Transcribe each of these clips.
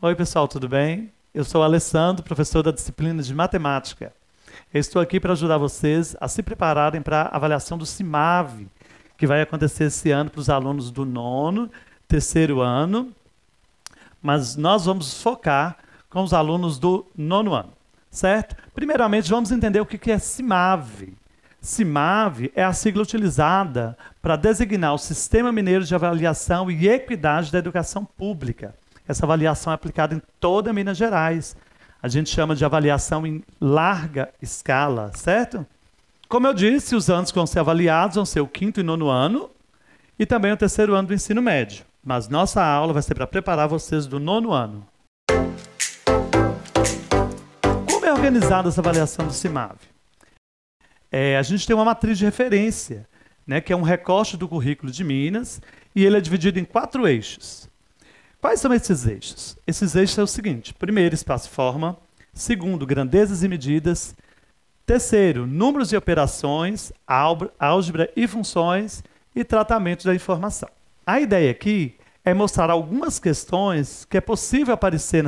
Oi, pessoal, tudo bem? Eu sou o Alessandro, professor da disciplina de matemática. Eu estou aqui para ajudar vocês a se prepararem para a avaliação do CIMAV, que vai acontecer esse ano para os alunos do nono, terceiro ano, mas nós vamos focar com os alunos do nono ano, certo? Primeiramente, vamos entender o que é CIMAV. CIMAV é a sigla utilizada para designar o Sistema Mineiro de Avaliação e Equidade da Educação Pública. Essa avaliação é aplicada em toda Minas Gerais. A gente chama de avaliação em larga escala, certo? Como eu disse, os anos que vão ser avaliados vão ser o quinto e nono ano e também o terceiro ano do ensino médio. Mas nossa aula vai ser para preparar vocês do nono ano. Como é organizada essa avaliação do CIMAV? A gente tem uma matriz de referência, né, que é um recorte do currículo de Minas, e ele é dividido em 4 eixos. Quais são esses eixos? Esses eixos são o seguinte: primeiro, espaço e forma; segundo, grandezas e medidas; terceiro, números e operações, álgebra e funções, e tratamento da informação. A ideia aqui é mostrar algumas questões que é possível aparecer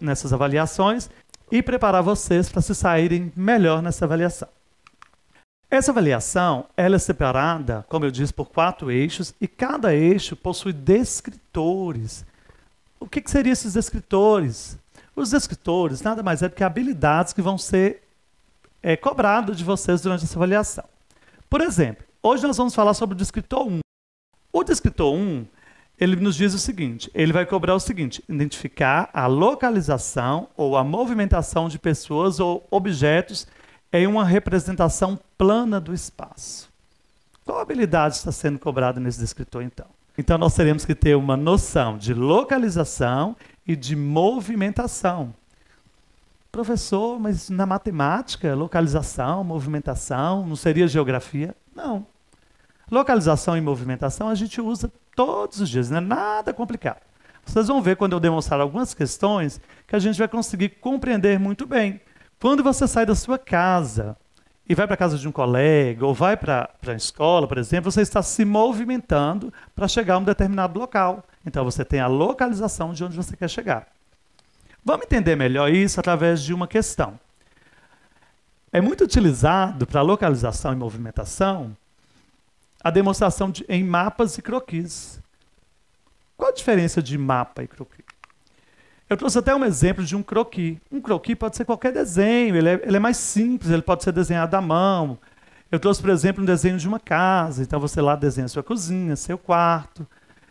nessas avaliações e preparar vocês para se saírem melhor nessa avaliação. Essa avaliação ela é separada, como eu disse, por 4 eixos, e cada eixo possui descritores. O que seriam esses descritores? Os descritores nada mais é do que habilidades que vão ser cobradas de vocês durante essa avaliação. Por exemplo, hoje nós vamos falar sobre o descritor 1. O descritor 1, ele nos diz o seguinte: ele vai cobrar o seguinte: identificar a localização ou a movimentação de pessoas ou objetos em uma representação plana do espaço. Qual habilidade está sendo cobrada nesse descritor, então? Então, nós teremos que ter uma noção de localização e de movimentação. Professor, mas na matemática, localização, movimentação, não seria geografia? Não. Localização e movimentação a gente usa todos os dias, não é nada complicado. Vocês vão ver quando eu demonstrar algumas questões que a gente vai conseguir compreender muito bem. Quando você sai da sua casa e vai para a casa de um colega ou vai para a escola, por exemplo, você está se movimentando para chegar a um determinado local. Então, você tem a localização de onde você quer chegar. Vamos entender melhor isso através de uma questão. É muito utilizado para localização e movimentação a demonstração em mapas e croquis. Qual a diferença de mapa e croquis? Eu trouxe até um exemplo de um croquis. Um croquis pode ser qualquer desenho, ele é mais simples, ele pode ser desenhado à mão. Eu trouxe, por exemplo, um desenho de uma casa. Então, você lá desenha sua cozinha, seu quarto.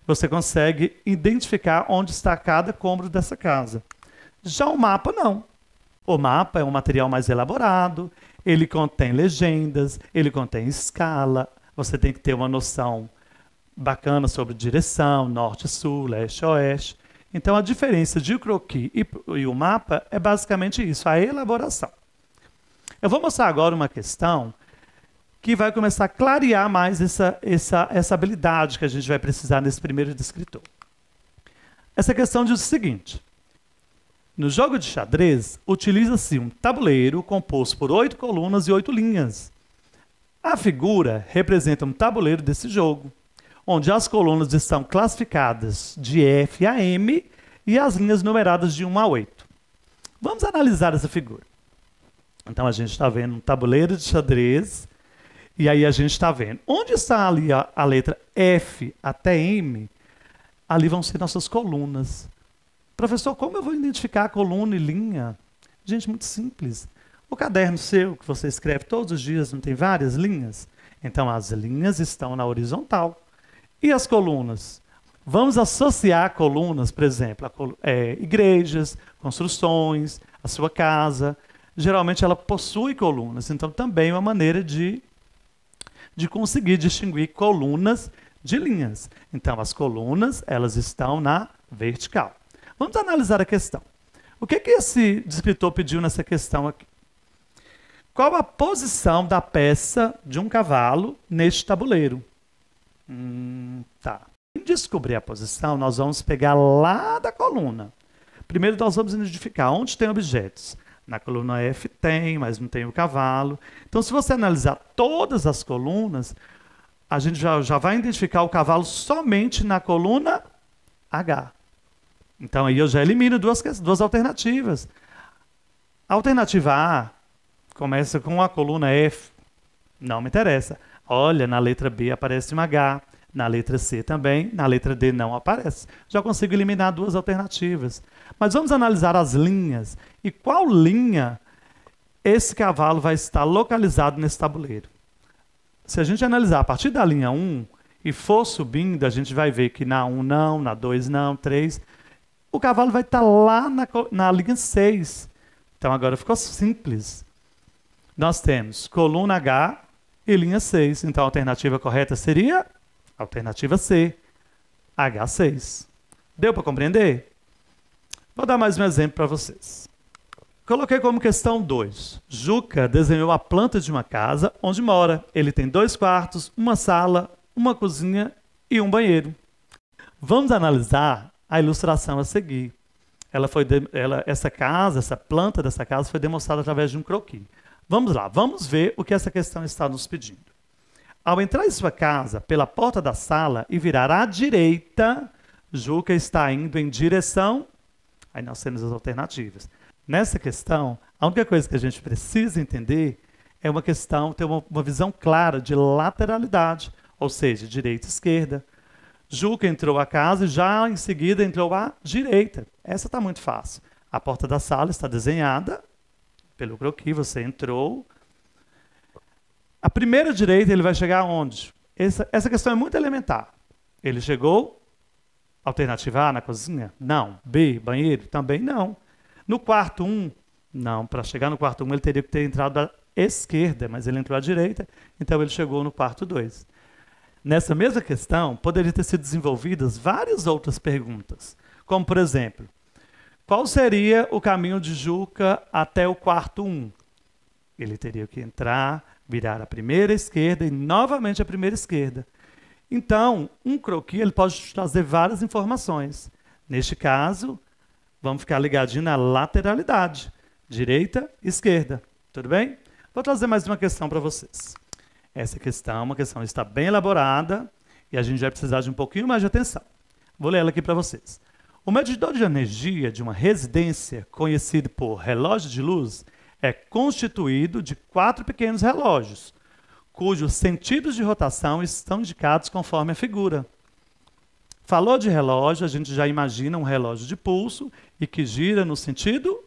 Você consegue identificar onde está cada cômodo dessa casa. Já o mapa, não. O mapa é um material mais elaborado, ele contém legendas, ele contém escala. Você tem que ter uma noção bacana sobre direção, norte, sul, leste, oeste. Então, a diferença de o croquis e o mapa é basicamente isso, a elaboração. Eu vou mostrar agora uma questão que vai começar a clarear mais essa habilidade que a gente vai precisar nesse primeiro descritor. Essa questão diz o seguinte: no jogo de xadrez, utiliza-se um tabuleiro composto por 8 colunas e 8 linhas. A figura representa um tabuleiro desse jogo, onde as colunas estão classificadas de F a M e as linhas numeradas de 1 a 8. Vamos analisar essa figura. Então, a gente está vendo um tabuleiro de xadrez, e aí a gente está vendo onde está ali a letra F até M, ali vão ser nossas colunas. Professor, como eu vou identificar a coluna e linha? Gente, muito simples. O caderno seu, que você escreve todos os dias, não tem várias linhas? Então, as linhas estão na horizontal. E as colunas? Vamos associar colunas, por exemplo, a igrejas, construções, a sua casa. Geralmente ela possui colunas, então também é uma maneira de conseguir distinguir colunas de linhas. Então as colunas, elas estão na vertical. Vamos analisar a questão. O que esse descritor pediu nessa questão aqui? Qual a posição da peça de um cavalo neste tabuleiro? Tá. Para descobrir a posição, nós vamos pegar lá da coluna. Primeiro, nós vamos identificar onde tem objetos. Na coluna F tem, mas não tem o cavalo. Então, se você analisar todas as colunas, a gente já vai identificar o cavalo somente na coluna H. Então aí eu já elimino duas alternativas. A alternativa A começa com a coluna F. Não me interessa. Olha, na letra B aparece um H. Na letra C também. Na letra D não aparece. Já consigo eliminar duas alternativas. Mas vamos analisar as linhas. E qual linha esse cavalo vai estar localizado nesse tabuleiro? Se a gente analisar a partir da linha 1 e for subindo, a gente vai ver que na 1 não, na 2 não, 3. O cavalo vai estar lá na linha 6. Então agora ficou simples. Nós temos coluna H e linha 6. Então a alternativa correta seria a alternativa C, H6. Deu para compreender? Vou dar mais um exemplo para vocês. Coloquei como questão 2. Juca desenhou a planta de uma casa onde mora. Ele tem 2 quartos, uma sala, uma cozinha e um banheiro. Vamos analisar a ilustração a seguir. Essa planta dessa casa foi demonstrada através de um croquis. Vamos lá, vamos ver o que essa questão está nos pedindo. Ao entrar em sua casa pela porta da sala e virar à direita, Juca está indo em direção... Aí nós temos as alternativas. Nessa questão, a única coisa que a gente precisa entender é uma questão, ter uma visão clara de lateralidade, ou seja, direita e esquerda. Juca entrou à casa e já em seguida entrou à direita. Essa está muito fácil. A porta da sala está desenhada pelo croquis, você entrou. A primeira direita ele vai chegar aonde? Essa questão é muito elementar. Ele chegou, alternativa A na cozinha? Não. B, banheiro? Também não. No quarto 1? Não. Para chegar no quarto 1 ele teria que ter entrado à esquerda, mas ele entrou à direita, então ele chegou no quarto 2. Nessa mesma questão, poderia ter sido desenvolvidas várias outras perguntas, como, por exemplo, qual seria o caminho de Juca até o quarto 1? Ele teria que entrar, virar a primeira esquerda e novamente a primeira esquerda. Então, um croquis ele pode trazer várias informações. Neste caso, vamos ficar ligadinho na lateralidade, direita e esquerda. Tudo bem? Vou trazer mais uma questão para vocês. Essa questão é uma questão que está bem elaborada e a gente vai precisar de um pouquinho mais de atenção. Vou ler ela aqui para vocês. O medidor de energia de uma residência, conhecido por relógio de luz, é constituído de 4 pequenos relógios, cujos sentidos de rotação estão indicados conforme a figura. Falou de relógio, a gente já imagina um relógio de pulso e que gira no sentido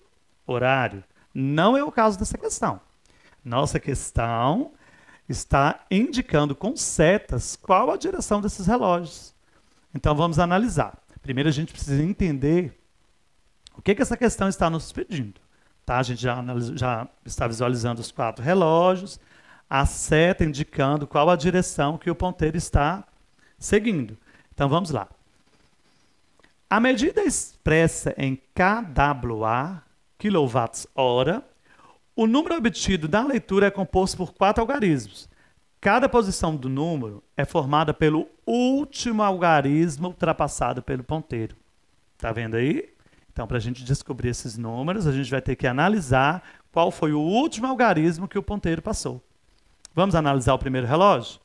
horário. Não é o caso dessa questão. Nossa questão está indicando com setas qual a direção desses relógios. Então vamos analisar. Primeiro a gente precisa entender o que essa questão está nos pedindo. Tá? A gente já está visualizando os 4 relógios, a seta indicando qual a direção que o ponteiro está seguindo. Então vamos lá. A medida expressa em kWh, kWh, o número obtido da leitura é composto por 4 algarismos. Cada posição do número é formada pelo último algarismo ultrapassado pelo ponteiro. Está vendo aí? Então, para a gente descobrir esses números, a gente vai ter que analisar qual foi o último algarismo que o ponteiro passou. Vamos analisar o primeiro relógio?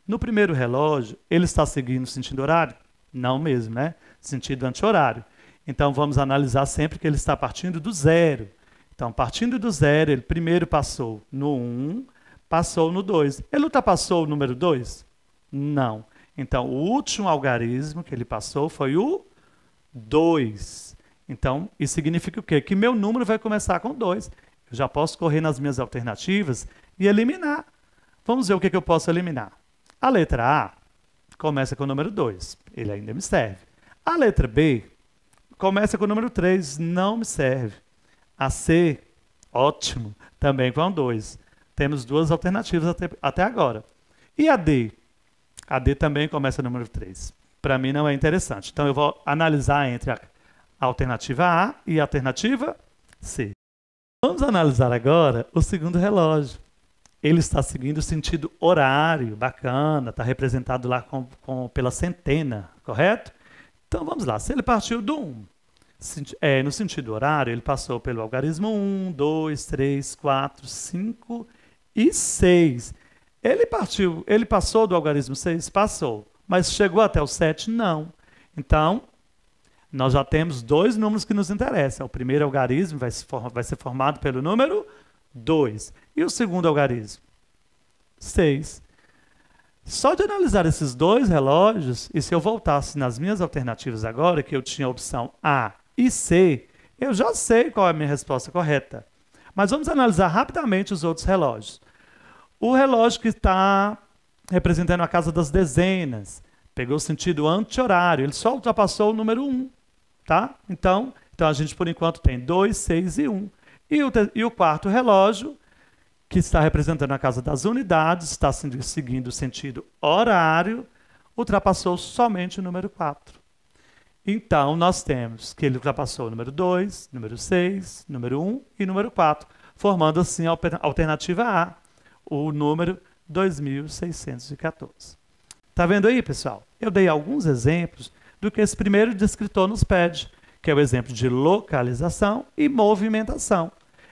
No primeiro relógio, ele está seguindo o sentido horário? Não mesmo, né? Sentido anti-horário. Então, vamos analisar sempre que ele está partindo do zero. Então, partindo do zero, ele primeiro passou no 1, passou no 2. Ele ultrapassou o número 2? Não. Então, o último algarismo que ele passou foi o 2. Então, isso significa o quê? Que meu número vai começar com 2. Eu já posso correr nas minhas alternativas e eliminar. Vamos ver o que eu posso eliminar. A letra A começa com o número 2. Ele ainda me serve. A letra B começa com o número 3. Não me serve. A C, ótimo, também com 2. Temos 2 alternativas até agora. E a D? A D também começa no número 3. Para mim não é interessante. Então eu vou analisar entre a alternativa A e a alternativa C. Vamos analisar agora o segundo relógio. Ele está seguindo o sentido horário, bacana, está representado lá pela centena, correto? Então vamos lá, se ele partiu do 1, no sentido horário, ele passou pelo algarismo 1, 2, 3, 4, 5 e 6. Ele passou do algarismo 6? Passou. Mas chegou até o 7? Não. Então, nós já temos dois números que nos interessam. O primeiro algarismo vai ser formado pelo número 2. E o segundo algarismo? 6. Só de analisar esses dois relógios, e se eu voltasse nas minhas alternativas agora, que eu tinha a opção A e C, eu já sei qual é a minha resposta correta. Mas vamos analisar rapidamente os outros relógios. O relógio que está representando a casa das dezenas, pegou o sentido anti-horário, ele só ultrapassou o número 1. Tá? Então a gente, por enquanto, tem 2, 6 e 1. E o quarto relógio, que está representando a casa das unidades, está seguindo o sentido horário, ultrapassou somente o número 4. Então, nós temos que ele ultrapassou o número 2, número 6, número 1 e número 4, formando assim a alternativa A, o número 2614. Tá vendo aí, pessoal? Eu dei alguns exemplos do que esse primeiro descritor nos pede, que é o exemplo de localização e movimentação.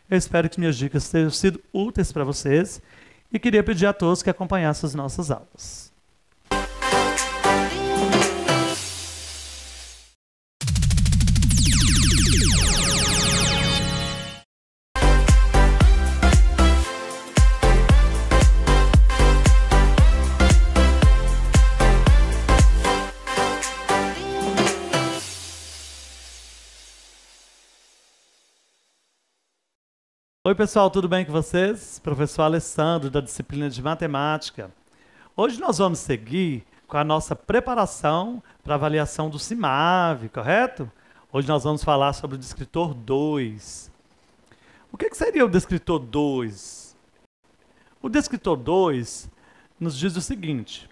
Eu espero que minhas dicas tenham sido úteis para vocês e queria pedir a todos que acompanhassem as nossas aulas. Oi pessoal, tudo bem com vocês? Professor Alessandro, da disciplina de Matemática. Hoje nós vamos seguir com a nossa preparação para a avaliação do CIMAVE, correto? Hoje nós vamos falar sobre o descritor 2. O que seria o descritor 2? O descritor 2 nos diz o seguinte: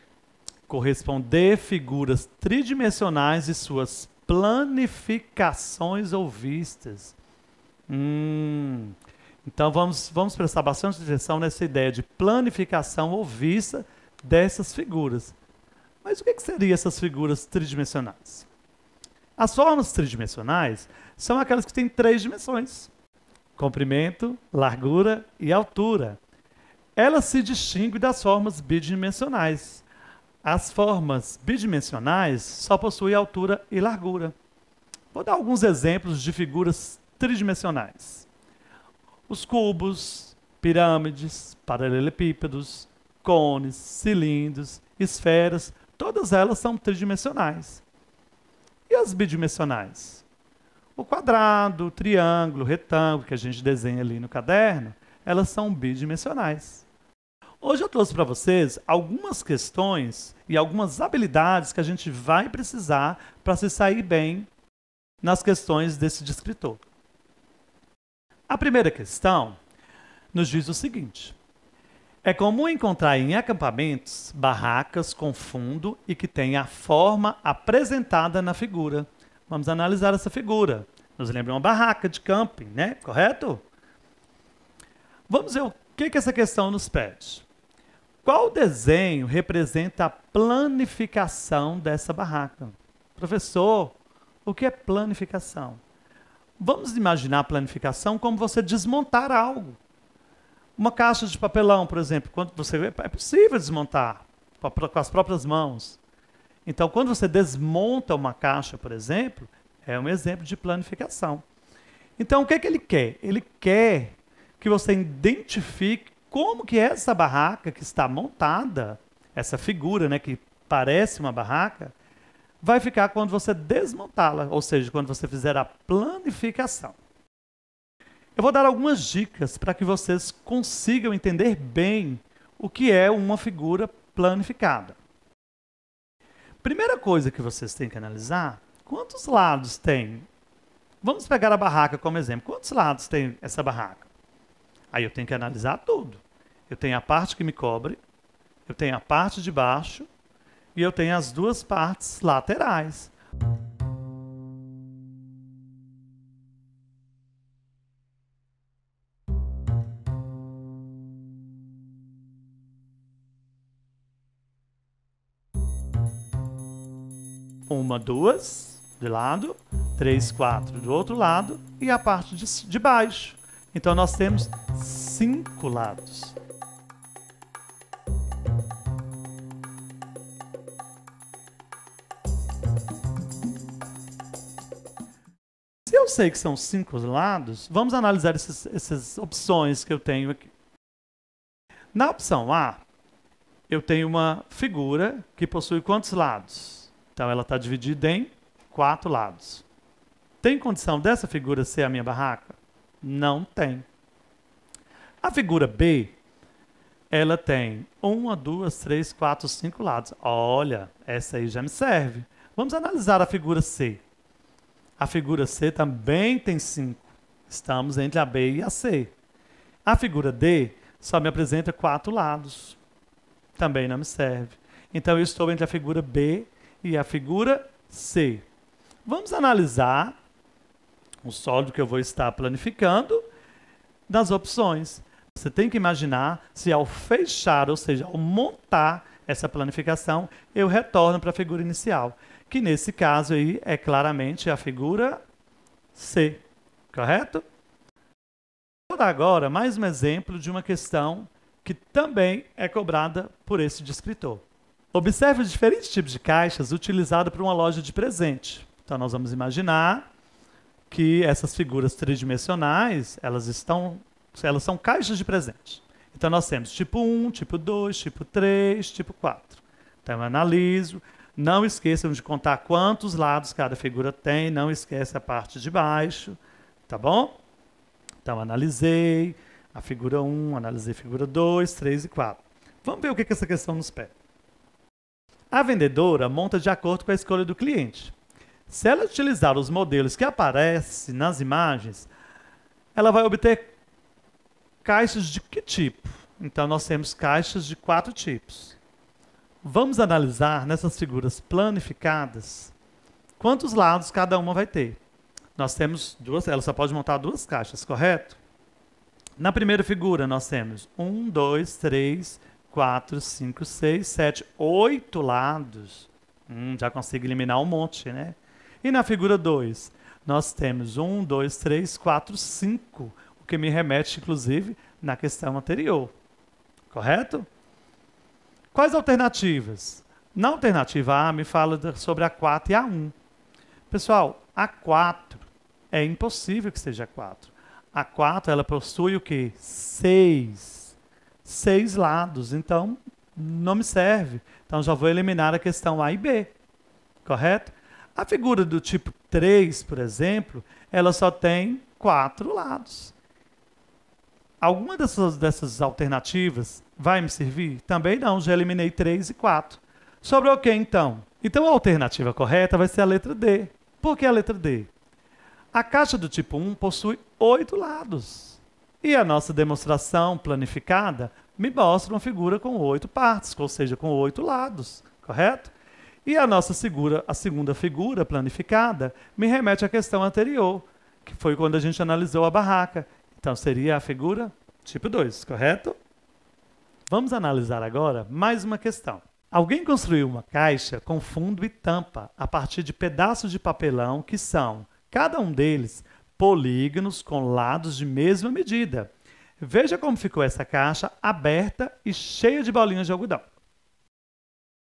corresponder figuras tridimensionais e suas planificações ou vistas. Então, vamos prestar bastante atenção nessa ideia de planificação ou vista dessas figuras. Mas o que seriam essas figuras tridimensionais? As formas tridimensionais são aquelas que têm 3 dimensões: comprimento, largura e altura. Elas se distinguem das formas bidimensionais. As formas bidimensionais só possuem altura e largura. Vou dar alguns exemplos de figuras tridimensionais. Os cubos, pirâmides, paralelepípedos, cones, cilindros, esferas, todas elas são tridimensionais. E as bidimensionais? O quadrado, o triângulo, o retângulo, que a gente desenha ali no caderno, elas são bidimensionais. Hoje eu trouxe para vocês algumas questões e algumas habilidades que a gente vai precisar para se sair bem nas questões desse descritor. A primeira questão nos diz o seguinte: é comum encontrar em acampamentos barracas com fundo e que têm a forma apresentada na figura. Vamos analisar essa figura. Nos lembra uma barraca de camping, né? Correto? Vamos ver o que essa questão nos pede. Qual desenho representa a planificação dessa barraca? Professor, o que é planificação? Vamos imaginar a planificação como você desmontar algo. Uma caixa de papelão, por exemplo, é possível desmontar com as próprias mãos. Então, quando você desmonta uma caixa, por exemplo, é um exemplo de planificação. Então, o que ele quer? Ele quer que você identifique como que essa barraca que está montada, essa figura, né, que parece uma barraca, vai ficar quando você desmontá-la, ou seja, quando você fizer a planificação. Eu vou dar algumas dicas para que vocês consigam entender bem o que é uma figura planificada. Primeira coisa que vocês têm que analisar: quantos lados tem? Vamos pegar a barraca como exemplo. Quantos lados tem essa barraca? Aí eu tenho que analisar tudo. Eu tenho a parte que me cobre, eu tenho a parte de baixo, e eu tenho as duas partes laterais. Uma, duas de lado, 3, 4 do outro lado e a parte de baixo. Então nós temos 5 lados. eu sei que são 5 lados, vamos analisar essas opções que eu tenho aqui. Na opção A, eu tenho uma figura que possui quantos lados? Então, ela está dividida em 4 lados. Tem condição dessa figura ser a minha barraca? Não tem. A figura B, ela tem 1, 2, 3, 4, 5 lados. Olha, essa aí já me serve. Vamos analisar a figura C. A figura C também tem 5. Estamos entre a B e a C. A figura D só me apresenta 4 lados. Também não me serve. Então, eu estou entre a figura B e a figura C. Vamos analisar o sólido que eu vou estar planificando das opções. Você tem que imaginar se ao fechar, ou seja, ao montar essa planificação, eu retorno para a figura inicial, que nesse caso aí é claramente a figura C, correto? Vou dar agora mais um exemplo de uma questão que também é cobrada por esse descritor. Observe os diferentes tipos de caixas utilizados para uma loja de presente. Então, nós vamos imaginar que essas figuras tridimensionais, elas são caixas de presente. Então, nós temos tipo 1, tipo 2, tipo 3, tipo 4. Então, eu analiso. Não esqueçam de contar quantos lados cada figura tem. Não esqueça a parte de baixo. Tá bom? Então, analisei a figura 1, analisei a figura 2, 3 e 4. Vamos ver o que essa questão nos pede. A vendedora monta de acordo com a escolha do cliente. Se ela utilizar os modelos que aparecem nas imagens, ela vai obter caixas de que tipo? Então, nós temos caixas de 4 tipos. Vamos analisar nessas figuras planificadas quantos lados cada uma vai ter. Nós temos duas, ela só pode montar 2 caixas, correto? Na primeira figura, nós temos 1, 2, 3, 4, 5, 6, 7, 8 lados. Já consigo eliminar um monte, né? E na figura 2, nós temos 1, 2, 3, 4, 5, o que me remete, inclusive, na questão anterior. Correto? Quais alternativas? Na alternativa A, me fala sobre a 4 e a 1. Pessoal, a 4 é impossível que seja 4. A 4, ela possui o quê? 6 lados. Então, não me serve. Então, já vou eliminar a questão A e B. Correto? A figura do tipo 3, por exemplo, ela só tem 4 lados. Alguma dessas alternativas vai me servir? Também não, já eliminei 3 e 4. Sobrou o que então? Então a alternativa correta vai ser a letra D. Por que a letra D? A caixa do tipo 1 possui 8 lados. E a nossa demonstração planificada me mostra uma figura com 8 partes, ou seja, com 8 lados, correto? E a nossa segunda figura planificada me remete à questão anterior, que foi quando a gente analisou a barraca. Então, seria a figura tipo 2, correto? Vamos analisar agora mais uma questão. Alguém construiu uma caixa com fundo e tampa a partir de pedaços de papelão que são, cada um deles, polígonos com lados de mesma medida. Veja como ficou essa caixa aberta e cheia de bolinhas de algodão.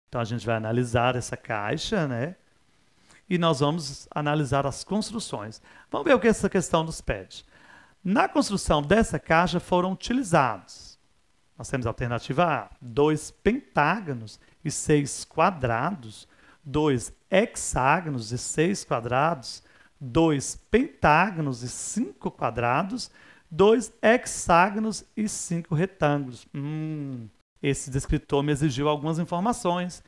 Então, a gente vai analisar essa caixa, né? E nós vamos analisar as construções. Vamos ver o que essa questão nos pede. Na construção dessa caixa foram utilizados, nós temos a alternativa A, 2 pentágonos e 6 quadrados, 2 hexágonos e 6 quadrados, 2 pentágonos e 5 quadrados, 2 hexágonos e 5 retângulos. Esse descritor me exigiu algumas informações.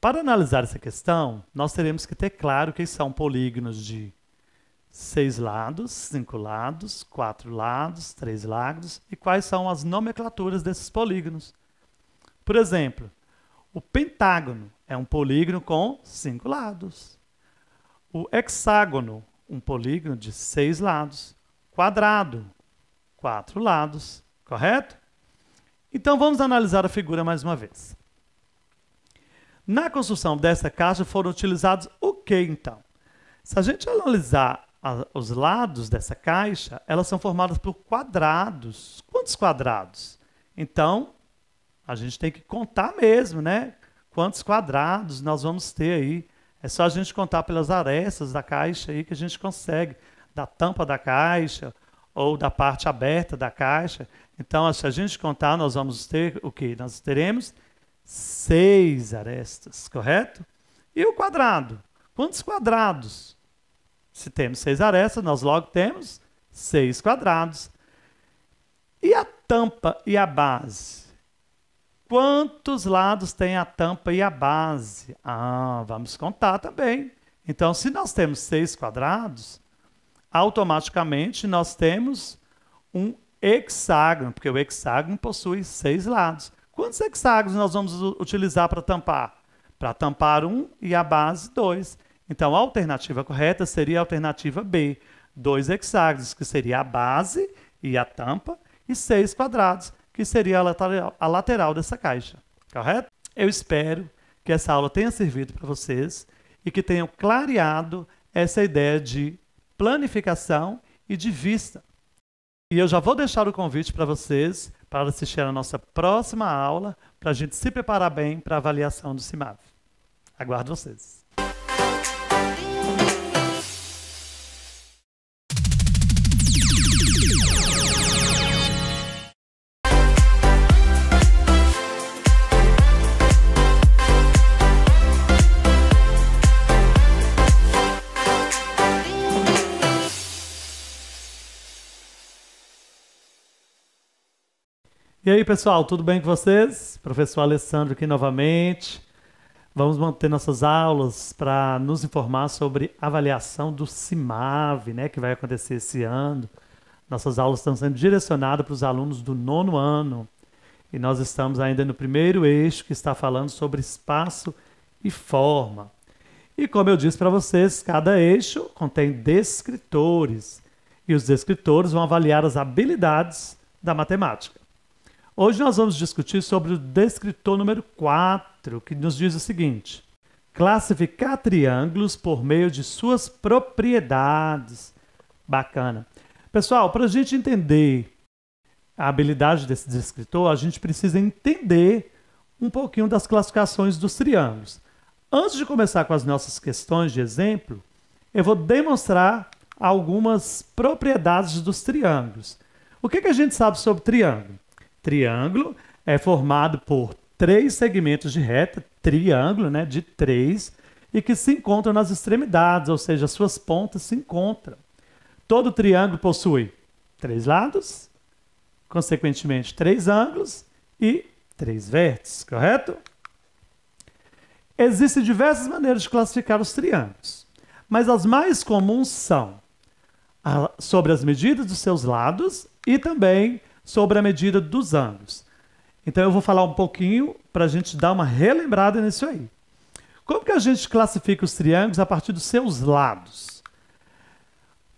Para analisar essa questão, nós teremos que ter claro que são polígonos de 6 lados, 5 lados, 4 lados, 3 lados e quais são as nomenclaturas desses polígonos. Por exemplo, o pentágono é um polígono com 5 lados. O hexágono, um polígono de 6 lados. Quadrado, 4 lados, correto? Então, vamos analisar a figura mais uma vez. Na construção dessa caixa foram utilizados o que, então? Se a gente analisar os lados dessa caixa, elas são formadas por quadrados. Quantos quadrados? Então, a gente tem que contar mesmo, né? Quantos quadrados nós vamos ter aí. É só a gente contar pelas arestas da caixa aí que a gente consegue. da tampa da caixa ou da parte aberta da caixa. Então, se a gente contar, nós vamos ter o quê? Nós teremos 6 arestas, correto? E o quadrado? Quantos quadrados? Se temos 6 arestas, nós logo temos 6 quadrados. E a tampa e a base? Quantos lados tem a tampa e a base? Vamos contar também. Então, se nós temos 6 quadrados, automaticamente nós temos um hexágono, porque o hexágono possui 6 lados. Quantos hexágonos nós vamos utilizar para tampar? Para tampar 1 e a base 2. Então, a alternativa correta seria a alternativa B. 2 hexágonos, que seria a base e a tampa, e 6 quadrados, que seria a lateral dessa caixa. Correto? Eu espero que essa aula tenha servido para vocês e que tenham clareado essa ideia de planificação e de vista. E eu já vou deixar o convite para vocês para assistir a nossa próxima aula, para a gente se preparar bem para a avaliação do CIMAV. Aguardo vocês. E aí, pessoal, tudo bem com vocês? Professor Alessandro aqui novamente. Vamos manter nossas aulas para nos informar sobre avaliação do CIMAV, né, que vai acontecer esse ano. Nossas aulas estão sendo direcionadas para os alunos do 9º ano. E nós estamos ainda no primeiro eixo, que está falando sobre espaço e forma. E como eu disse para vocês, cada eixo contém descritores. E os descritores vão avaliar as habilidades da matemática. Hoje nós vamos discutir sobre o descritor número 4, que nos diz o seguinte: classificar triângulos por meio de suas propriedades. Bacana. Pessoal, para a gente entender a habilidade desse descritor, a gente precisa entender um pouquinho das classificações dos triângulos. Antes de começar com as nossas questões de exemplo, eu vou demonstrar algumas propriedades dos triângulos. O que a gente sabe sobre triângulo? Triângulo é formado por 3 segmentos de reta, triângulo, né, de 3, e que se encontram nas extremidades, ou seja, as suas pontas se encontram. Todo triângulo possui 3 lados, consequentemente 3 ângulos e 3 vértices, correto? Existem diversas maneiras de classificar os triângulos, mas as mais comuns são sobre as medidas dos seus lados e também sobre a medida dos ângulos. Então eu vou falar um pouquinho para a gente dar uma relembrada nisso aí. Como que a gente classifica os triângulos a partir dos seus lados?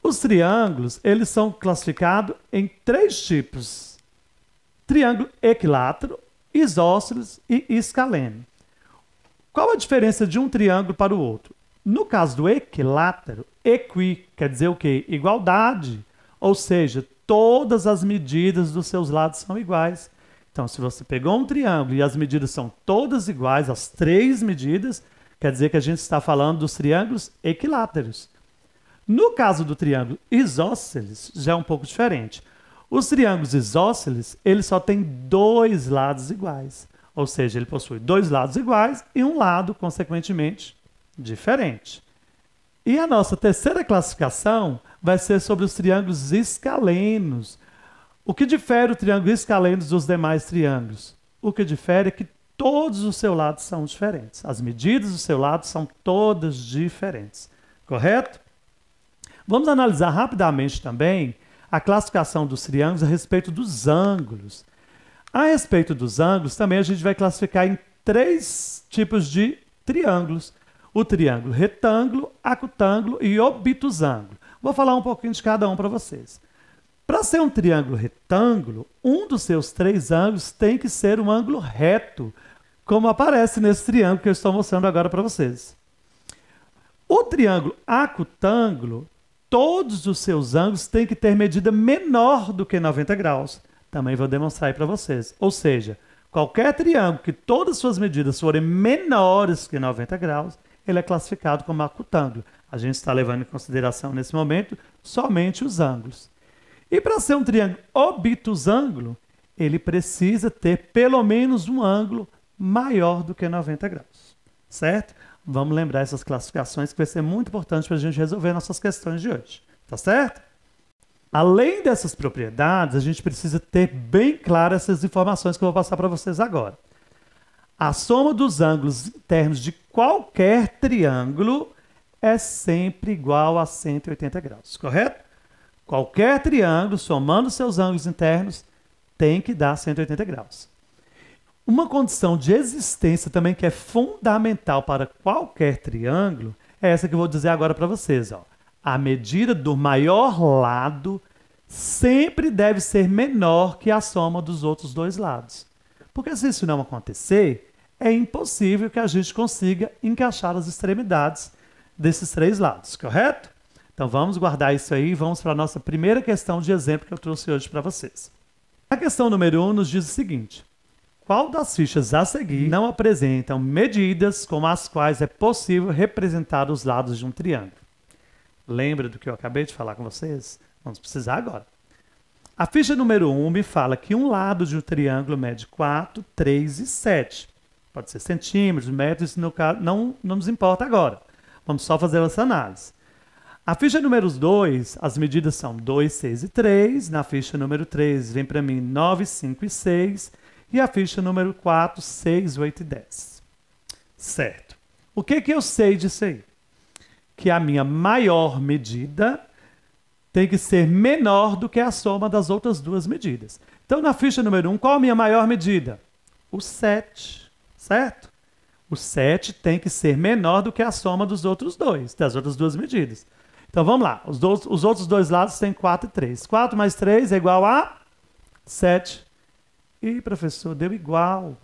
Os triângulos, eles são classificados em 3 tipos: triângulo equilátero, isósceles e escaleno. Qual a diferença de um triângulo para o outro? No caso do equilátero, equi quer dizer o quê? Igualdade, ou seja, todas as medidas dos seus lados são iguais. Então, se você pegou um triângulo e as medidas são todas iguais, as 3 medidas, quer dizer que a gente está falando dos triângulos equiláteros. No caso do triângulo isósceles, já é um pouco diferente. Os triângulos isósceles, eles só têm 2 lados iguais. Ou seja, ele possui 2 lados iguais e um lado, consequentemente, diferente. E a nossa terceira classificação vai ser sobre os triângulos escalenos. O que difere o triângulo escaleno dos demais triângulos? O que difere é que todos os seus lados são diferentes. As medidas do seu lado são todas diferentes. Correto? Vamos analisar rapidamente também a classificação dos triângulos a respeito dos ângulos. A respeito dos ângulos, também a gente vai classificar em 3 tipos de triângulos: o triângulo retângulo, acutângulo e obtusângulo. Vou falar um pouquinho de cada um para vocês. Para ser um triângulo retângulo, um dos seus 3 ângulos tem que ser um ângulo reto, como aparece nesse triângulo que eu estou mostrando agora para vocês. O triângulo acutângulo, todos os seus ângulos têm que ter medida menor do que 90 graus. Também vou demonstrar aí para vocês. Ou seja, qualquer triângulo que todas as suas medidas forem menores que 90 graus, ele é classificado como acutângulo. A gente está levando em consideração, nesse momento, somente os ângulos. E para ser um triângulo obtusângulo, ele precisa ter pelo menos um ângulo maior do que 90 graus. Certo? Vamos lembrar essas classificações que vai ser muito importante para a gente resolver nossas questões de hoje. Tá certo? Além dessas propriedades, a gente precisa ter bem claras essas informações que eu vou passar para vocês agora. A soma dos ângulos internos de qualquer triângulo é sempre igual a 180 graus, correto? Qualquer triângulo, somando seus ângulos internos, tem que dar 180 graus. Uma condição de existência também que é fundamental para qualquer triângulo é essa que eu vou dizer agora para vocês. Ó. A medida do maior lado sempre deve ser menor que a soma dos outros dois lados. Porque se isso não acontecer, é impossível que a gente consiga encaixar as extremidades desses três lados, correto? Então vamos guardar isso aí e vamos para a nossa primeira questão de exemplo que eu trouxe hoje para vocês. A questão número 1 nos diz o seguinte: qual das fichas a seguir não apresentam medidas com as quais é possível representar os lados de um triângulo? Lembra do que eu acabei de falar com vocês? Vamos precisar agora. A ficha número 1 me fala que um lado de um triângulo mede 4, 3 e 7. Pode ser centímetros, metros, isso no caso não nos importa agora. Vamos só fazer essa análise. A ficha número 2, as medidas são 2, 6 e 3. Na ficha número 3 vem para mim 9, 5 e 6. E a ficha número 4, 6, 8 e 10. Certo. O que eu sei disso aí? Que a minha maior medida tem que ser menor do que a soma das outras duas medidas. Então, na ficha número 1, qual a minha maior medida? O 7, certo? O 7 tem que ser menor do que a soma dos outros dois, das outras duas medidas. Então, vamos lá. Os outros dois lados têm 4 e 3. 4 mais 3 é igual a 7. Ih, professor, deu igual.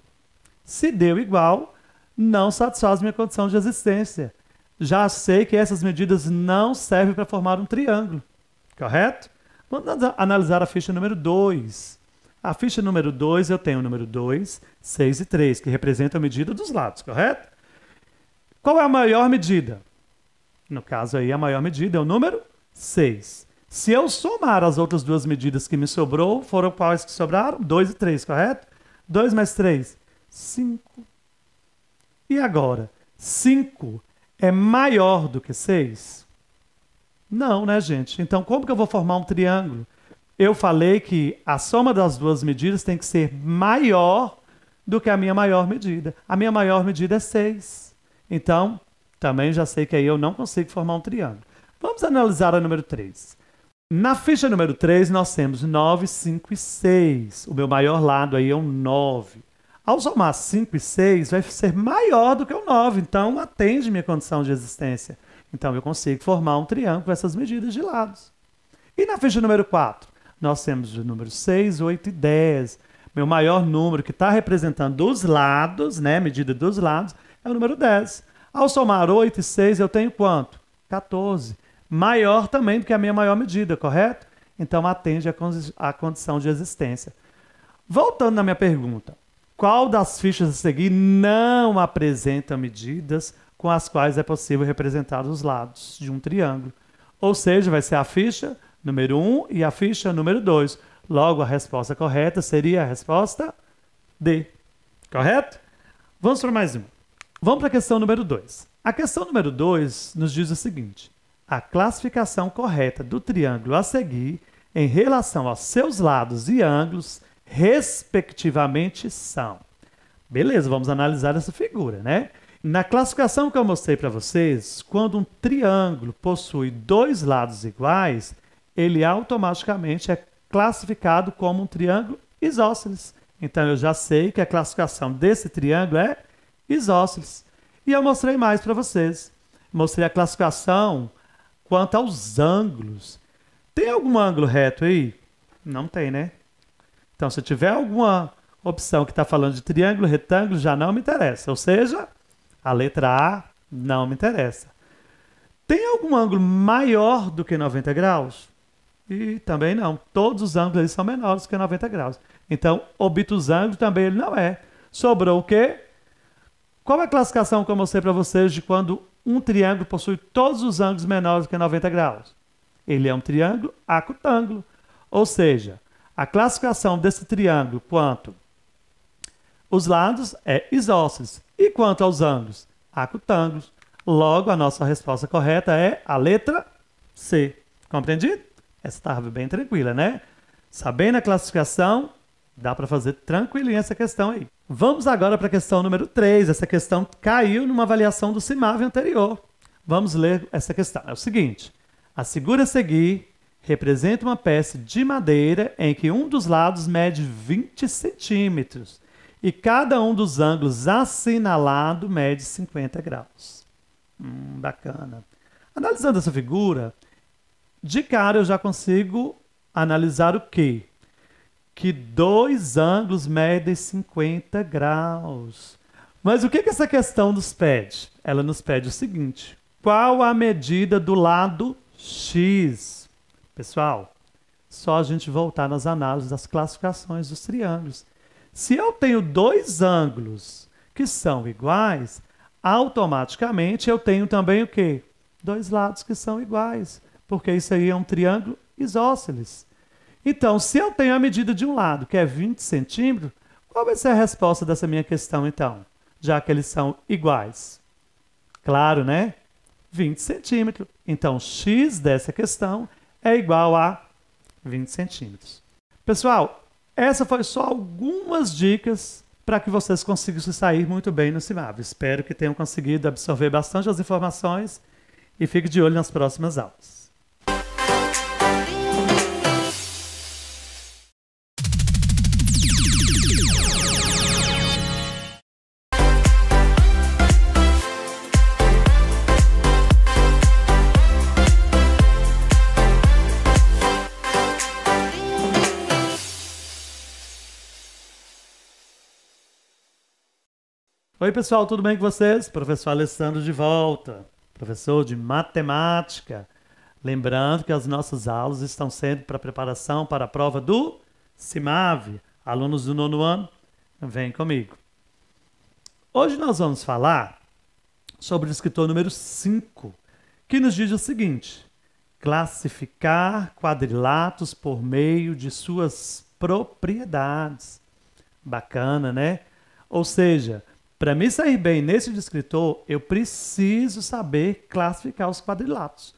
Se deu igual, não satisfaz minha condição de existência. Já sei que essas medidas não servem para formar um triângulo. Correto? Vamos analisar a ficha número 2. A ficha número 2, eu tenho o número 2, 6 e 3, que representam a medida dos lados, correto? Qual é a maior medida? No caso aí, a maior medida é o número 6. Se eu somar as outras duas medidas que me sobrou, foram quais que sobraram? 2 e 3, correto? 2 mais 3, 5. E agora? 5 é maior do que 6? Não, né, gente? Então, como que eu vou formar um triângulo? Eu falei que a soma das duas medidas tem que ser maior do que a minha maior medida. A minha maior medida é 6. Então, também já sei que aí eu não consigo formar um triângulo. Vamos analisar a número 3. Na ficha número 3, nós temos 9, 5 e 6. O meu maior lado aí é um 9. Ao somar 5 e 6, vai ser maior do que o 9. Então, atende minha condição de existência. Então, eu consigo formar um triângulo com essas medidas de lados. E na ficha número 4, nós temos o número 6, 8 e 10. Meu maior número que está representando os lados, né, medida dos lados, é o número 10. Ao somar 8 e 6, eu tenho quanto? 14. Maior também do que a minha maior medida, correto? Então, atende à condição de existência. Voltando na minha pergunta, qual das fichas a seguir não apresenta medidas com as quais é possível representar os lados de um triângulo? Ou seja, vai ser a ficha número 1 e a ficha número 2. Logo, a resposta correta seria a resposta D. Correto? Vamos para mais uma. Vamos para a questão número 2. A questão número 2 nos diz o seguinte: a classificação correta do triângulo a seguir em relação aos seus lados e ângulos, respectivamente, são. Beleza, vamos analisar essa figura, né? Na classificação que eu mostrei para vocês, quando um triângulo possui dois lados iguais, ele automaticamente é classificado como um triângulo isósceles. Então, eu já sei que a classificação desse triângulo é isósceles. E eu mostrei mais para vocês. Mostrei a classificação quanto aos ângulos. Tem algum ângulo reto aí? Não tem, né? Então, se tiver alguma opção que está falando de triângulo, retângulo, já não me interessa. Ou seja, a letra A não me interessa. Tem algum ângulo maior do que 90 graus? E também não. Todos os ângulos são menores que 90 graus. Então, obtusângulo também ele não é. Sobrou o quê? Qual é a classificação que eu mostrei para vocês de quando um triângulo possui todos os ângulos menores que 90 graus? Ele é um triângulo acutângulo. Ou seja, a classificação desse triângulo quanto os lados é isósceles. E quanto aos ângulos? Acutângulos. Logo, a nossa resposta correta é a letra C. Compreendido? Essa estava bem tranquila, né? Sabendo a classificação, dá para fazer tranquilinha essa questão aí. Vamos agora para a questão número 3. Essa questão caiu numa avaliação do CIMAV anterior. Vamos ler essa questão. É o seguinte. A figura a seguir representa uma peça de madeira em que um dos lados mede 20 centímetros e cada um dos ângulos assinalado mede 50 graus. Bacana. Analisando essa figura, de cara eu já consigo analisar o quê? Que dois ângulos medem 50 graus. Mas o que essa questão nos pede? Ela nos pede o seguinte. Qual a medida do lado X? Pessoal, só a gente voltar nas análises das classificações dos triângulos. Se eu tenho dois ângulos que são iguais, automaticamente eu tenho também o quê? Dois lados que são iguais, porque isso aí é um triângulo isósceles. Então, se eu tenho a medida de um lado, que é 20 centímetros, qual vai ser a resposta dessa minha questão, então? Já que eles são iguais. Claro, né? 20 centímetros. Então, x dessa questão é igual a 20 centímetros. Pessoal, essa foi só algumas dicas para que vocês consigam se sair muito bem no CIMAV. Espero que tenham conseguido absorver bastante as informações e fique de olho nas próximas aulas. Oi pessoal, tudo bem com vocês? Professor Alessandro de volta, professor de matemática. Lembrando que as nossas aulas estão sendo para preparação para a prova do CIMAV. Alunos do 9º ano, vem comigo. Hoje nós vamos falar sobre o escritor número 5, que nos diz o seguinte: classificar quadriláteros por meio de suas propriedades. Bacana, né? Ou seja, para me sair bem nesse descritor, eu preciso saber classificar os quadriláteros.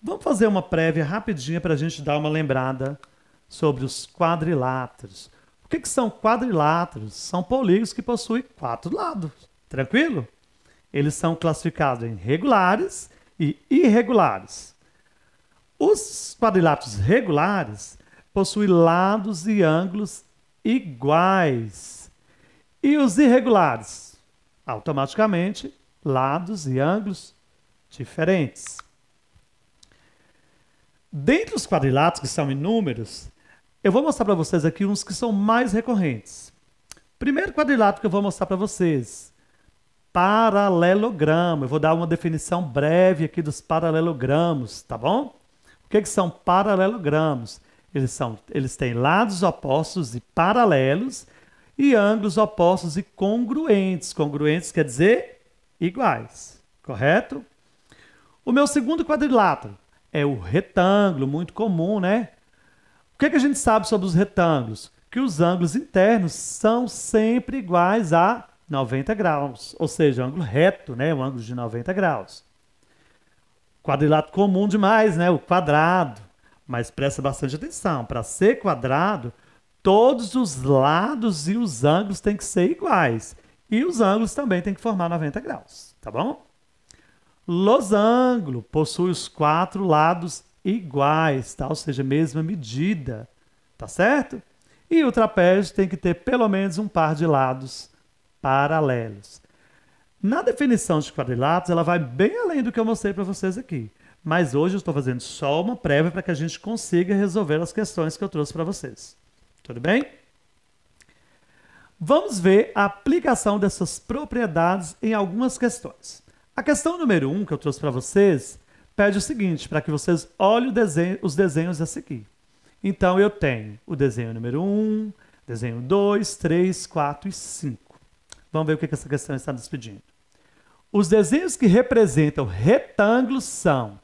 Vamos fazer uma prévia rapidinha para a gente dar uma lembrada sobre os quadriláteros. O que são quadriláteros? São polígonos que possuem 4 lados. Tranquilo? Eles são classificados em regulares e irregulares. Os quadriláteros regulares possuem lados e ângulos iguais. E os irregulares? Automaticamente, lados e ângulos diferentes. Dentre os quadriláteros, que são inúmeros, eu vou mostrar para vocês aqui uns que são mais recorrentes. Primeiro quadrilátero que eu vou mostrar para vocês, paralelogramo. Eu vou dar uma definição breve aqui dos paralelogramos, tá bom? O que são paralelogramos? Eles têm lados opostos e paralelos, e ângulos opostos e congruentes. Congruentes quer dizer iguais, correto? O meu segundo quadrilátero é o retângulo, muito comum, né? O que a gente sabe sobre os retângulos? Que os ângulos internos são sempre iguais a 90 graus, ou seja, ângulo reto, né? Um ângulo de 90 graus. Quadrilátero comum demais, né? O quadrado. Mas presta bastante atenção, para ser quadrado, todos os lados e os ângulos têm que ser iguais. E os ângulos também têm que formar 90 graus, tá bom? Losango possui os 4 lados iguais, tá? Ou seja, mesma medida, tá certo? E o trapézio tem que ter pelo menos um par de lados paralelos. Na definição de quadriláteros, ela vai bem além do que eu mostrei para vocês aqui. Mas hoje eu estou fazendo só uma prévia para que a gente consiga resolver as questões que eu trouxe para vocês. Tudo bem? Vamos ver a aplicação dessas propriedades em algumas questões. A questão número 1 que eu trouxe para vocês pede o seguinte, para que vocês olhem os desenhos a seguir. Então, eu tenho o desenho número 1, desenho 2, 3, 4 e 5. Vamos ver o que essa questão está nos pedindo. Os desenhos que representam retângulos são...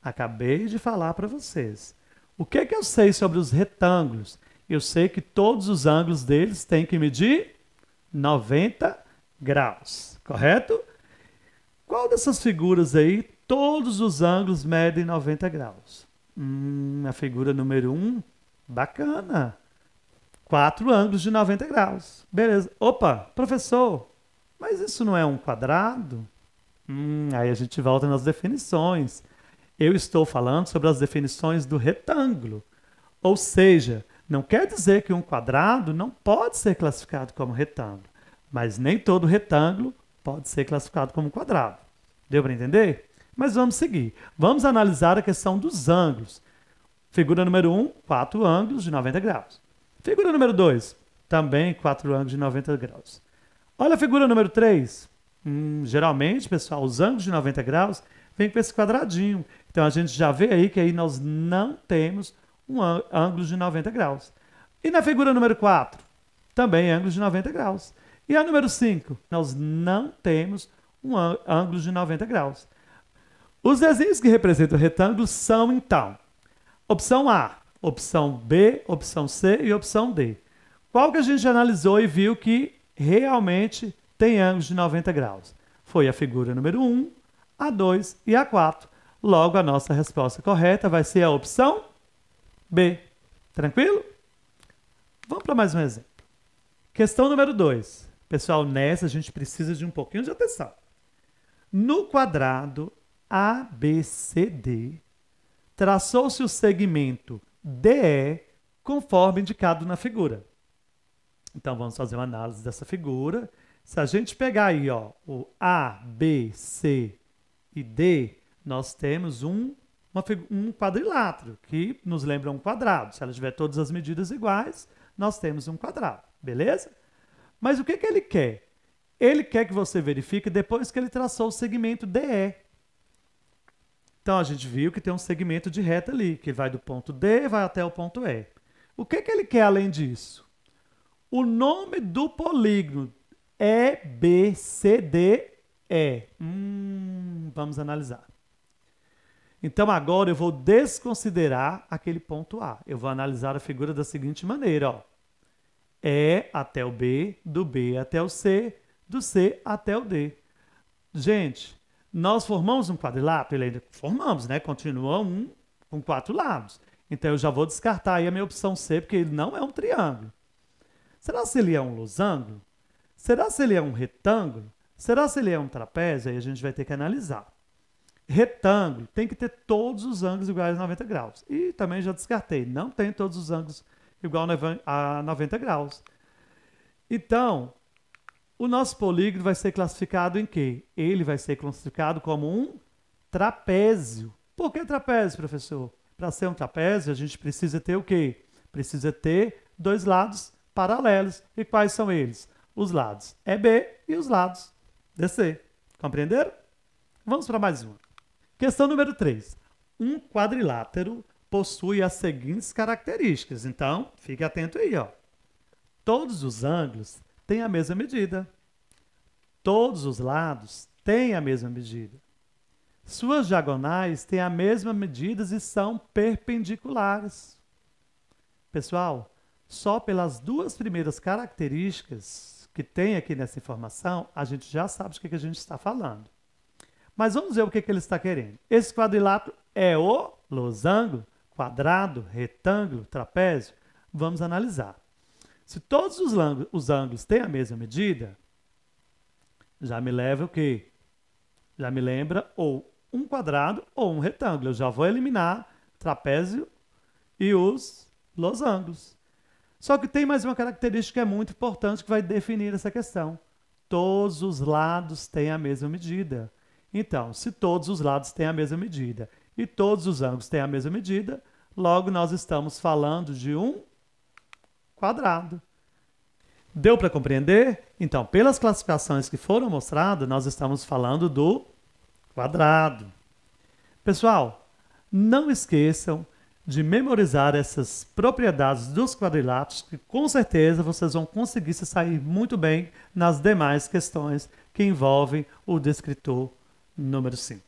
Acabei de falar para vocês. O que eu sei sobre os retângulos? Eu sei que todos os ângulos deles têm que medir 90 graus, correto? Qual dessas figuras aí, todos os ângulos medem 90 graus? A figura número 1, bacana. 4 ângulos de 90 graus. Beleza. Opa, professor, mas isso não é um quadrado? Aí a gente volta nas definições. Eu estou falando sobre as definições do retângulo. Ou seja, não quer dizer que um quadrado não pode ser classificado como retângulo, mas nem todo retângulo pode ser classificado como quadrado. Deu para entender? Mas vamos seguir. Vamos analisar a questão dos ângulos. Figura número 1, 4 ângulos de 90 graus. Figura número 2, também 4 ângulos de 90 graus. Olha a figura número 3. Geralmente, pessoal, os ângulos de 90 graus vêm com esse quadradinho. Então, a gente já vê aí que aí nós não temos um ângulo de 90 graus. E na figura número 4, também ângulo de 90 graus. E a número 5, nós não temos um ângulo de 90 graus. Os desenhos que representam retângulos são, então, opção A, opção B, opção C e opção D. Qual que a gente analisou e viu que realmente tem ângulos de 90 graus? Foi a figura número 1, a 2 e a 4. Logo, a nossa resposta correta vai ser a opção B. Tranquilo? Vamos para mais um exemplo. Questão número 2. Pessoal, nessa a gente precisa de um pouquinho de atenção. No quadrado ABCD, traçou-se o segmento DE conforme indicado na figura. Então, vamos fazer uma análise dessa figura. Se a gente pegar aí, ó, o A, B, C e D, nós temos um quadrilátero, que nos lembra um quadrado. Se ela tiver todas as medidas iguais, nós temos um quadrado, beleza? Mas o que ele quer? Ele quer que você verifique depois que ele traçou o segmento DE. Então, a gente viu que tem um segmento de reta ali, que vai do ponto D e vai até o ponto E. O que ele quer além disso? O nome do polígono EBCDE. Vamos analisar. Então, agora eu vou desconsiderar aquele ponto A. Eu vou analisar a figura da seguinte maneira, ó. E até o B, do B até o C, do C até o D. Gente, nós formamos um quadrilátero? Ele ainda formamos, né? Continua um com 4 lados. Então, eu já vou descartar aí a minha opção C, porque ele não é um triângulo. Será se ele é um losango? Será se ele é um retângulo? Será se ele é um trapézio? Aí a gente vai ter que analisar. Retângulo tem que ter todos os ângulos iguais a 90 graus. E também já descartei, não tem todos os ângulos iguais a 90 graus. Então, o nosso polígono vai ser classificado em quê? Ele vai ser classificado como um trapézio. Por que trapézio, professor? Para ser um trapézio, a gente precisa ter o quê? Precisa ter 2 lados paralelos. E quais são eles? Os lados EB e os lados DC. Compreenderam? Vamos para mais uma. Questão número 3. Um quadrilátero possui as seguintes características. Então, fique atento aí, ó. Todos os ângulos têm a mesma medida. Todos os lados têm a mesma medida. Suas diagonais têm a mesma medida e são perpendiculares. Pessoal, só pelas 2 primeiras características que tem aqui nessa informação, a gente já sabe de que a gente está falando. Mas vamos ver o que ele está querendo. Esse quadrilátero é o losango, quadrado, retângulo, trapézio? Vamos analisar. Se todos os ângulos têm a mesma medida, já me leva o quê? Já me lembra ou um quadrado ou um retângulo. Eu já vou eliminar trapézio e os losangos. Só que tem mais uma característica que é muito importante que vai definir essa questão. Todos os lados têm a mesma medida. Então, se todos os lados têm a mesma medida e todos os ângulos têm a mesma medida, logo nós estamos falando de um quadrado. Deu para compreender? Então, pelas classificações que foram mostradas, nós estamos falando do quadrado. Pessoal, não esqueçam de memorizar essas propriedades dos quadriláteros, que com certeza vocês vão conseguir se sair muito bem nas demais questões que envolvem o descritor número 5.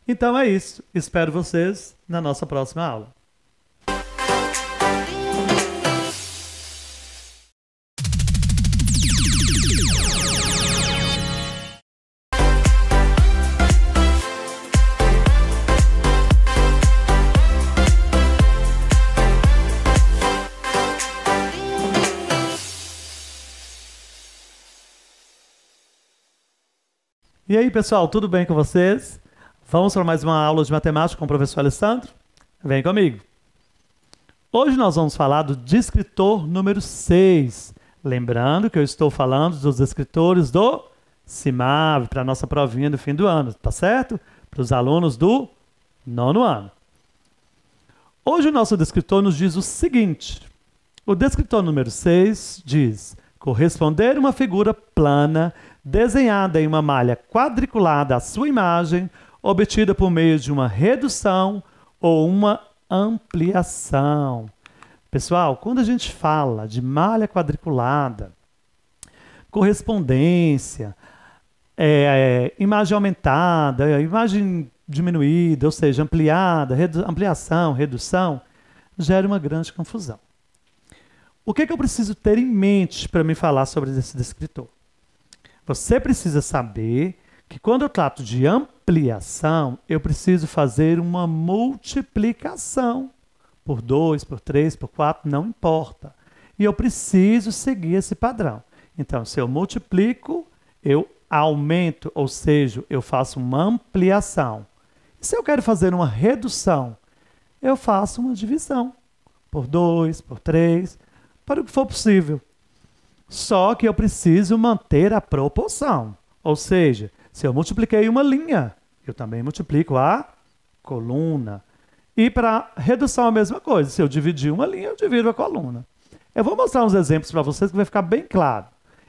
Então é isso. Espero vocês na nossa próxima aula. E aí, pessoal, tudo bem com vocês? Vamos para mais uma aula de matemática com o professor Alessandro? Vem comigo! Hoje nós vamos falar do descritor número 6. Lembrando que eu estou falando dos descritores do CIMAV, para a nossa provinha do fim do ano, tá certo? Para os alunos do 9º ano. Hoje o nosso descritor nos diz o seguinte. O descritor número 6 diz: corresponder uma figura plana desenhada em uma malha quadriculada à sua imagem, obtida por meio de uma redução ou uma ampliação. Pessoal, quando a gente fala de malha quadriculada, correspondência, imagem aumentada, imagem diminuída, ou seja, ampliada, ampliação, redução, gera uma grande confusão. O que eu preciso ter em mente para me falar sobre esse descritor? Você precisa saber que quando eu trato de ampliação, eu preciso fazer uma multiplicação. Por 2, por 3, por 4, não importa. E eu preciso seguir esse padrão. Então, se eu multiplico, eu aumento, ou seja, eu faço uma ampliação. E se eu quero fazer uma redução, eu faço uma divisão. Por 2, por 3, para o que for possível. Só que eu preciso manter a proporção. Ou seja, se eu multipliquei uma linha, eu também multiplico a coluna. E para redução a mesma coisa. Se eu dividir uma linha, eu divido a coluna. Eu vou mostrar uns exemplos para vocês que vai ficar bem claro.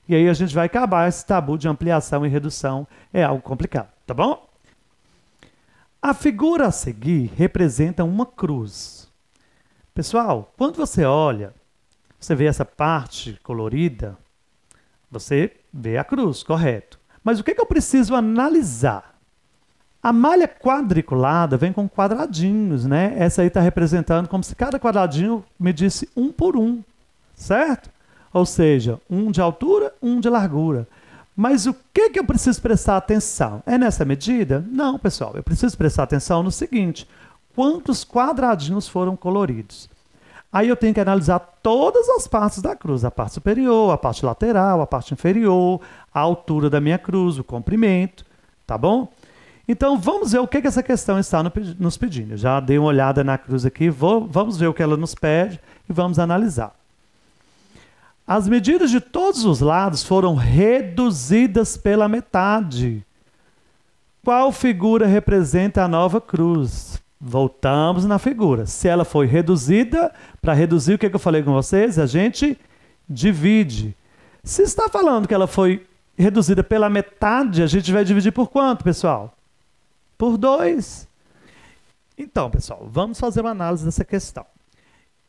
E aí a gente vai acabar esse tabu de ampliação e redução. É algo complicado, tá bom? A figura a seguir representa uma cruz. Pessoal, quando você olha, você vê essa parte colorida, você vê a cruz, correto. Mas o que eu preciso analisar? A malha quadriculada vem com quadradinhos, né? Essa aí está representando como se cada quadradinho medisse 1 por 1, certo? Ou seja, 1 de altura, 1 de largura. Mas o que eu preciso prestar atenção? É nessa medida? Não, pessoal. Eu preciso prestar atenção no seguinte: quantos quadradinhos foram coloridos? Aí eu tenho que analisar todas as partes da cruz, a parte superior, a parte lateral, a parte inferior, a altura da minha cruz, o comprimento, tá bom? Então vamos ver o que essa questão está nos pedindo. Eu já dei uma olhada na cruz aqui, vamos ver o que ela nos pede e vamos analisar. As medidas de todos os lados foram reduzidas pela metade. Qual figura representa a nova cruz? Voltamos na figura. Se ela foi reduzida, para reduzir, o que eu falei com vocês? A gente divide. Se está falando que ela foi reduzida pela metade, a gente vai dividir por quanto, pessoal? Por 2. Então, pessoal, vamos fazer uma análise dessa questão.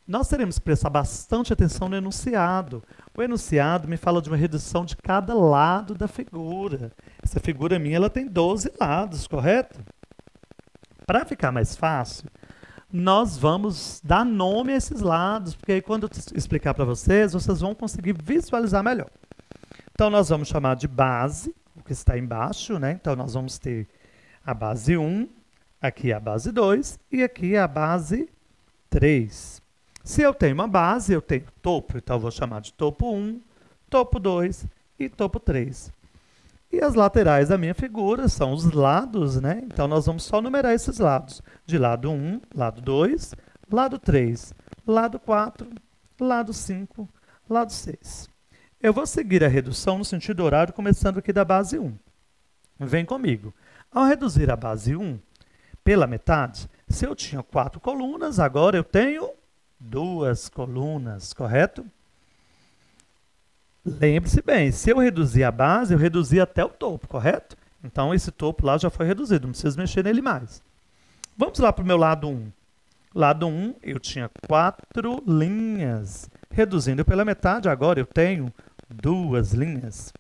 Nós teremos que prestar bastante atenção no enunciado. O enunciado me fala de uma redução de cada lado da figura. Essa figura minha ela tem 12 lados, correto? Para ficar mais fácil, nós vamos dar nome a esses lados, porque aí quando eu explicar para vocês, vocês vão conseguir visualizar melhor. Então, nós vamos chamar de base, o que está embaixo, né? Então, nós vamos ter a base 1, aqui a base 2 e aqui a base 3. Se eu tenho uma base, eu tenho topo, então eu vou chamar de topo 1, topo 2 e topo 3. E as laterais da minha figura são os lados, né? Então, nós vamos só numerar esses lados. De lado 1, lado 2, lado 3, lado 4, lado 5, lado 6. Eu vou seguir a redução no sentido horário, começando aqui da base 1. Vem comigo. Ao reduzir a base 1 pela metade, se eu tinha 4 colunas, agora eu tenho 2 colunas, correto? Lembre-se bem, se eu reduzir a base, eu reduzi até o topo, correto? Então, esse topo lá já foi reduzido, não preciso mexer nele mais. Vamos lá para o meu lado 1. Lado 1, eu tinha 4 linhas. Reduzindo pela metade, agora eu tenho 2 linhas.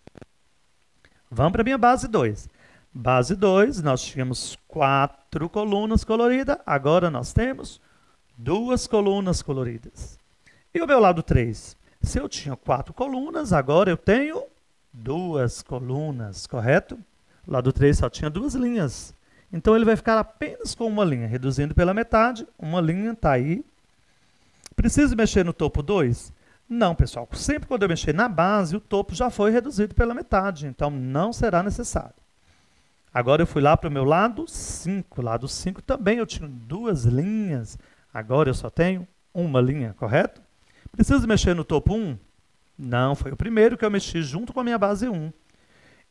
Vamos para a minha base 2. Base 2, nós tínhamos 4 colunas coloridas, agora nós temos 2 colunas coloridas. E o meu lado 3? Se eu tinha 4 colunas, agora eu tenho 2 colunas, correto? O lado 3 só tinha 2 linhas. Então, ele vai ficar apenas com uma linha, reduzindo pela metade. Uma linha está aí. Preciso mexer no topo 2? Não, pessoal. Sempre quando eu mexer na base, o topo já foi reduzido pela metade. Então, não será necessário. Agora, eu fui lá para o meu lado 5. Lado 5 também eu tinha 2 linhas. Agora, eu só tenho uma linha, correto? Preciso mexer no topo 1? Não, foi o primeiro que eu mexi junto com a minha base 1.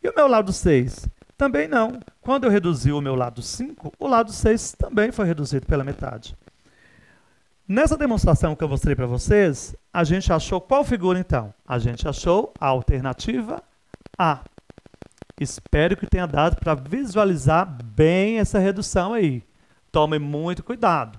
E o meu lado 6? Também não. Quando eu reduzi o meu lado 5, o lado 6 também foi reduzido pela metade. Nessa demonstração que eu mostrei para vocês, a gente achou qual figura então? A gente achou a alternativa A. Espero que tenha dado para visualizar bem essa redução aí. Tome muito cuidado.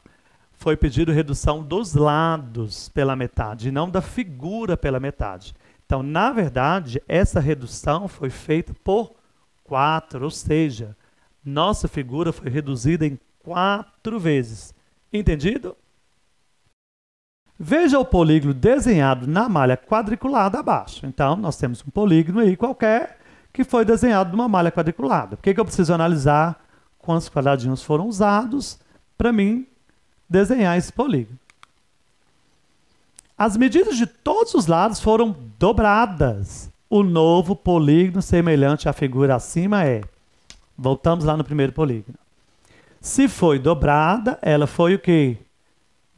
Foi pedido redução dos lados pela metade, não da figura pela metade. Então, na verdade, essa redução foi feita por 4, ou seja, nossa figura foi reduzida em 4 vezes. Entendido? Veja o polígono desenhado na malha quadriculada abaixo. Então, nós temos um polígono aí qualquer que foi desenhado numa malha quadriculada. Por que eu preciso analisar quantos quadradinhos foram usados para mim desenhar esse polígono? As medidas de todos os lados foram dobradas. O novo polígono semelhante à figura acima é... Voltamos lá no primeiro polígono. Se foi dobrada, ela foi o quê?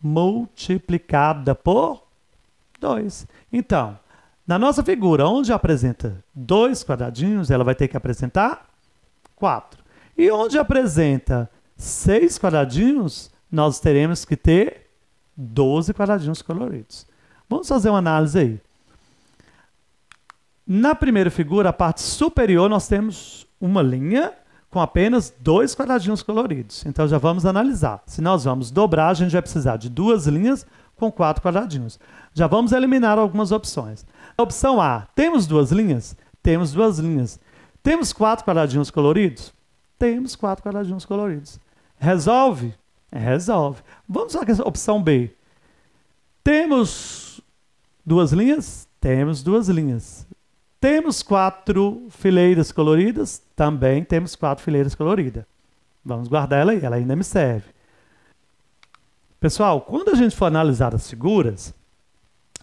Multiplicada por 2. Então, na nossa figura, onde apresenta 2 quadradinhos, ela vai ter que apresentar 4. E onde apresenta 6 quadradinhos, nós teremos que ter 12 quadradinhos coloridos. Vamos fazer uma análise aí. Na primeira figura, a parte superior, nós temos uma linha com apenas 2 quadradinhos coloridos. Então, já vamos analisar. Se nós vamos dobrar, a gente vai precisar de 2 linhas com 4 quadradinhos. Já vamos eliminar algumas opções. Opção A, temos 2 linhas? Temos 2 linhas. Temos 4 quadradinhos coloridos? Temos 4 quadradinhos coloridos. Resolve? Resolve. Vamos para a opção B. Temos 2 linhas? Temos 2 linhas. Temos 4 fileiras coloridas? Também temos 4 fileiras coloridas. Vamos guardar ela aí, ela ainda me serve. Pessoal, quando a gente for analisar as figuras,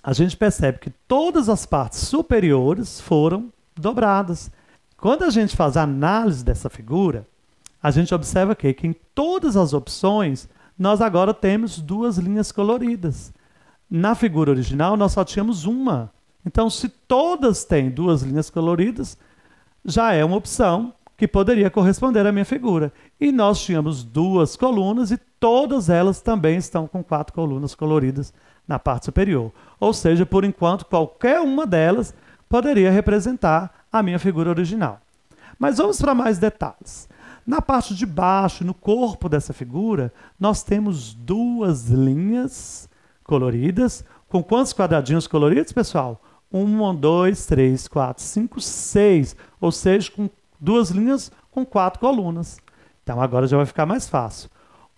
a gente percebe que todas as partes superiores foram dobradas. Quando a gente faz a análise dessa figura, a gente observa que em todas as opções, nós agora temos 2 linhas coloridas. Na figura original, nós só tínhamos uma. Então, se todas têm 2 linhas coloridas, já é uma opção que poderia corresponder à minha figura. E nós tínhamos 2 colunas e todas elas também estão com 4 colunas coloridas na parte superior. Ou seja, por enquanto, qualquer uma delas poderia representar a minha figura original. Mas vamos para mais detalhes. Na parte de baixo, no corpo dessa figura, nós temos 2 linhas coloridas. Com quantos quadradinhos coloridos, pessoal? 1, 2, 3, 4, 5, 6. Ou seja, com 2 linhas com 4 colunas. Então, agora já vai ficar mais fácil.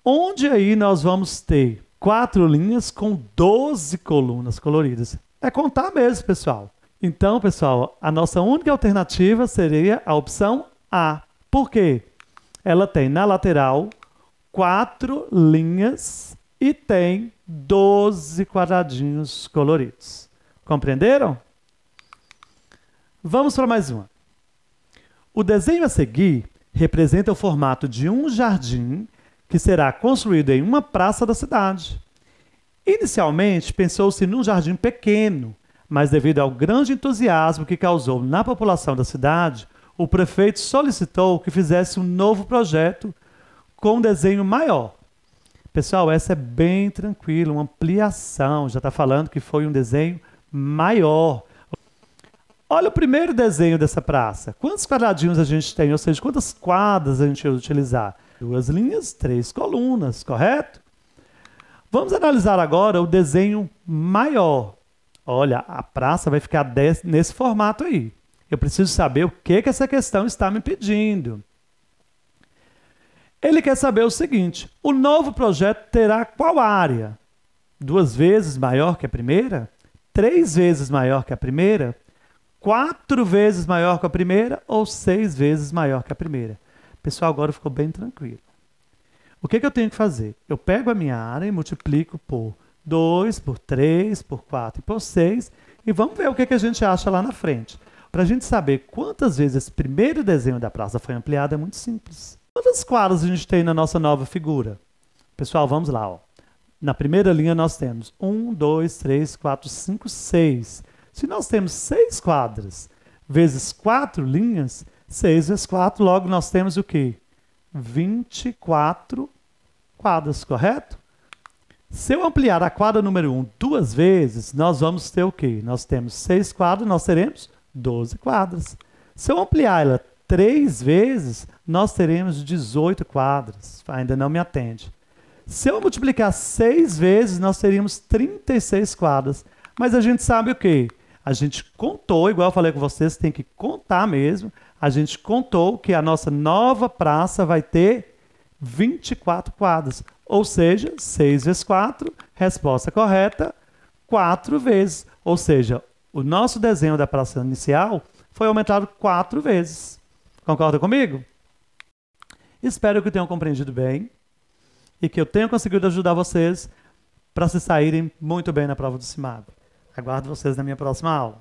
Onde aí nós vamos ter 4 linhas com 12 colunas coloridas? É contar mesmo, pessoal. Então, pessoal, a nossa única alternativa seria a opção A. Por quê? Ela tem na lateral 4 linhas e tem 12 quadradinhos coloridos. Compreenderam? Vamos para mais uma. O desenho a seguir representa o formato de um jardim que será construído em uma praça da cidade. Inicialmente, pensou-se num jardim pequeno, mas devido ao grande entusiasmo que causou na população da cidade, o prefeito solicitou que fizesse um novo projeto com um desenho maior. Pessoal, essa é bem tranquila, uma ampliação, já está falando que foi um desenho maior. Olha o primeiro desenho dessa praça. Quantos quadradinhos a gente tem? Ou seja, quantas quadras a gente vai utilizar? 2 linhas, 3 colunas, correto? Vamos analisar agora o desenho maior. Olha, a praça vai ficar nesse formato aí. Eu preciso saber o que essa questão está me pedindo. Ele quer saber o seguinte: o novo projeto terá qual área? 2 vezes maior que a primeira? 3 vezes maior que a primeira? 4 vezes maior que a primeira? Ou 6 vezes maior que a primeira? Pessoal, agora ficou bem tranquilo. O que eu tenho que fazer? Eu pego a minha área e multiplico por 2, por 3, por 4 e por 6 e vamos ver o que a gente acha lá na frente. Para a gente saber quantas vezes esse primeiro desenho da praça foi ampliado, é muito simples. Quantas quadras a gente tem na nossa nova figura? Pessoal, vamos lá. Ó. Na primeira linha nós temos 1, 2, 3, 4, 5, 6. Se nós temos 6 quadras vezes 4 linhas, 6 vezes 4, logo nós temos o quê? 24 quadras, correto? Se eu ampliar a quadra número 1 2 vezes, nós vamos ter o quê? Nós temos 6 quadras, nós teremos 12 quadras. Se eu ampliar ela 3 vezes, nós teremos 18 quadras. Ainda não me atende. Se eu multiplicar 6 vezes, nós teríamos 36 quadras. Mas a gente sabe o quê? A gente contou, igual eu falei com vocês, tem que contar mesmo. A gente contou que a nossa nova praça vai ter 24 quadras. Ou seja, 6 vezes 4, resposta correta, 4 vezes. Ou seja, o nosso desenho da praça inicial foi aumentado 4 vezes. Concorda comigo? Espero que tenham compreendido bem e que eu tenha conseguido ajudar vocês para se saírem muito bem na prova do CIMAV. Aguardo vocês na minha próxima aula.